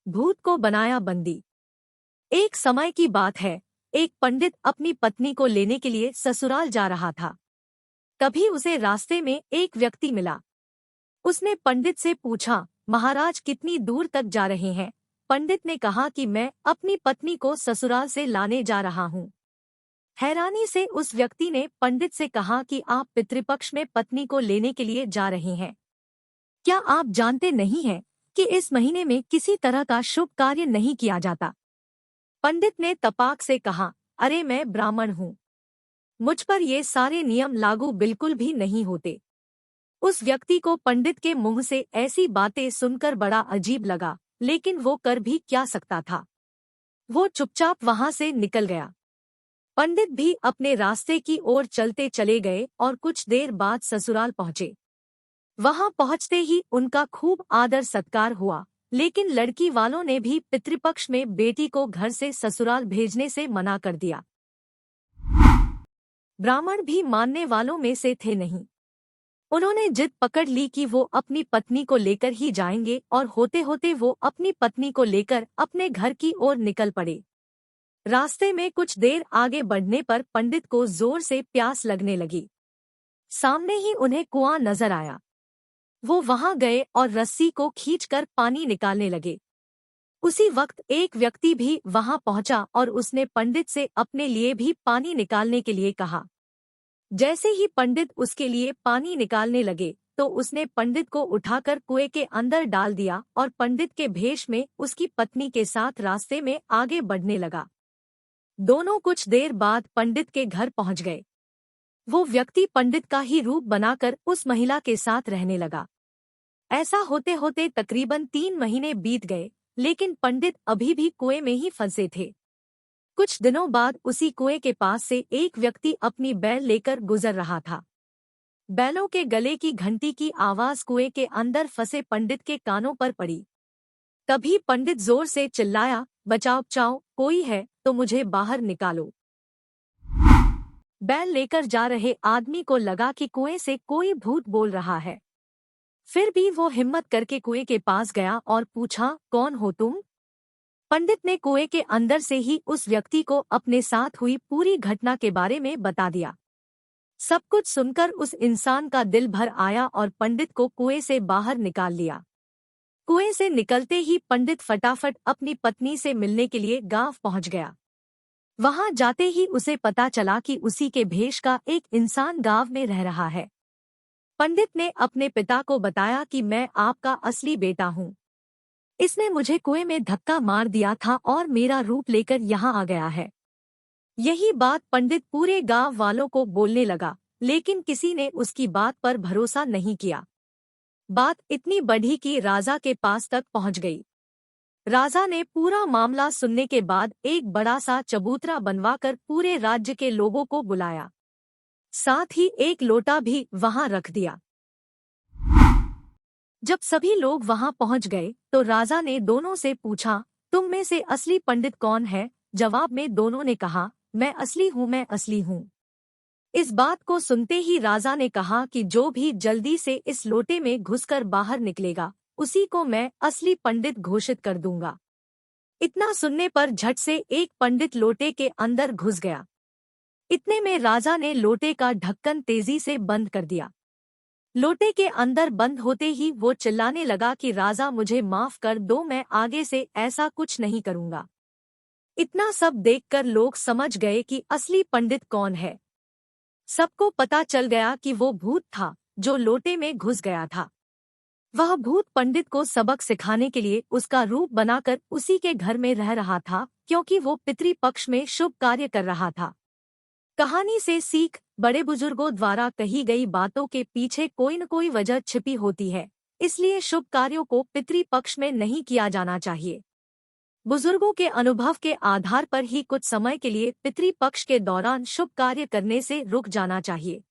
भूत को बनाया बंदी। एक समय की बात है, एक पंडित अपनी पत्नी को लेने के लिए ससुराल जा रहा था। तभी उसे रास्ते में एक व्यक्ति मिला। उसने पंडित से पूछा, महाराज कितनी दूर तक जा रहे हैं? पंडित ने कहा कि मैं अपनी पत्नी को ससुराल से लाने जा रहा हूँ। हैरानी से उस व्यक्ति ने पंडित से कहा कि आप पितृपक्ष में पत्नी को लेने के लिए जा रहे हैं। क्या आप जानते नहीं हैं कि इस महीने में किसी तरह का शुभ कार्य नहीं किया जाता? पंडित ने तपाक से कहा, अरे मैं ब्राह्मण हूँ, मुझ पर ये सारे नियम लागू बिल्कुल भी नहीं होते। उस व्यक्ति को पंडित के मुंह से ऐसी बातें सुनकर बड़ा अजीब लगा, लेकिन वो कर भी क्या सकता था। वो चुपचाप वहां से निकल गया। पंडित भी अपने रास्ते की ओर चलते चले गए और कुछ देर बाद ससुराल पहुंचे। वहां पहुंचते ही उनका खूब आदर सत्कार हुआ, लेकिन लड़की वालों ने भी पितृपक्ष में बेटी को घर से ससुराल भेजने से मना कर दिया। ब्राह्मण भी मानने वालों में से थे नहीं। उन्होंने जिद पकड़ ली कि वो अपनी पत्नी को लेकर ही जाएंगे और होते होते वो अपनी पत्नी को लेकर अपने घर की ओर निकल पड़े। रास्ते में कुछ देर आगे बढ़ने पर पंडित को जोर से प्यास लगने लगी। सामने ही उन्हें कुआं नजर आया। वो वहां गए और रस्सी को खींचकर पानी निकालने लगे। उसी वक्त एक व्यक्ति भी वहां पहुंचा और उसने पंडित से अपने लिए भी पानी निकालने के लिए कहा। जैसे ही पंडित उसके लिए पानी निकालने लगे तो उसने पंडित को उठाकर कुएं के अंदर डाल दिया और पंडित के भेष में उसकी पत्नी के साथ रास्ते में आगे बढ़ने लगा। दोनों कुछ देर बाद पंडित के घर पहुंच गए। वो व्यक्ति पंडित का ही रूप बनाकर उस महिला के साथ रहने लगा। ऐसा होते होते तकरीबन 3 महीने बीत गए, लेकिन पंडित अभी भी कुएं में ही फंसे थे। कुछ दिनों बाद उसी कुएं के पास से एक व्यक्ति अपनी बैल लेकर गुजर रहा था। बैलों के गले की घंटी की आवाज कुएं के अंदर फंसे पंडित के कानों पर पड़ी। तभी पंडित जोर से चिल्लाया, बचाओ बचाओ, कोई है तो मुझे बाहर निकालो। बैल लेकर जा रहे आदमी को लगा कि कुएं से कोई भूत बोल रहा है। फिर भी वो हिम्मत करके कुएं के पास गया और पूछा, कौन हो तुम? पंडित ने कुएं के अंदर से ही उस व्यक्ति को अपने साथ हुई पूरी घटना के बारे में बता दिया। सब कुछ सुनकर उस इंसान का दिल भर आया और पंडित को कुएं से बाहर निकाल लिया। कुएं से निकलते ही पंडित फटाफट अपनी पत्नी से मिलने के लिए गांव पहुंच गया। वहां जाते ही उसे पता चला कि उसी के भेष का एक इंसान गांव में रह रहा है। पंडित ने अपने पिता को बताया कि मैं आपका असली बेटा हूँ। इसने मुझे कुएं में धक्का मार दिया था और मेरा रूप लेकर यहाँ आ गया है। यही बात पंडित पूरे गांव वालों को बोलने लगा, लेकिन किसी ने उसकी बात पर भरोसा नहीं किया। बात इतनी बढ़ी कि राजा के पास तक पहुंच गई। राजा ने पूरा मामला सुनने के बाद एक बड़ा सा चबूतरा बनवाकर पूरे राज्य के लोगों को बुलाया। साथ ही एक लोटा भी वहां रख दिया। जब सभी लोग वहां पहुंच गए तो राजा ने दोनों से पूछा, तुम में से असली पंडित कौन है? जवाब में दोनों ने कहा, मैं असली हूँ, मैं असली हूँ। इस बात को सुनते ही राजा ने कहा कि जो भी जल्दी से इस लोटे में घुसकर बाहर निकलेगा, उसी को मैं असली पंडित घोषित कर दूंगा। इतना सुनने पर झट से एक पंडित लोटे के अंदर घुस गया। इतने में राजा ने लोटे का ढक्कन तेजी से बंद कर दिया। लोटे के अंदर बंद होते ही वो चिल्लाने लगा कि राजा मुझे माफ कर दो, मैं आगे से ऐसा कुछ नहीं करूंगा। इतना सब देखकर लोग समझ गए कि असली पंडित कौन है। सबको पता चल गया कि वो भूत था जो लोटे में घुस गया था। वह भूत पंडित को सबक सिखाने के लिए उसका रूप बनाकर उसी के घर में रह रहा था, क्योंकि वो पितृपक्ष में शुभ कार्य कर रहा था। कहानी से सीख, बड़े बुजुर्गों द्वारा कही गई बातों के पीछे कोई न कोई वजह छिपी होती है, इसलिए शुभ कार्यों को पितृपक्ष में नहीं किया जाना चाहिए। बुजुर्गों के अनुभव के आधार पर ही कुछ समय के लिए पितृपक्ष के दौरान शुभ कार्य करने से रुक जाना चाहिए।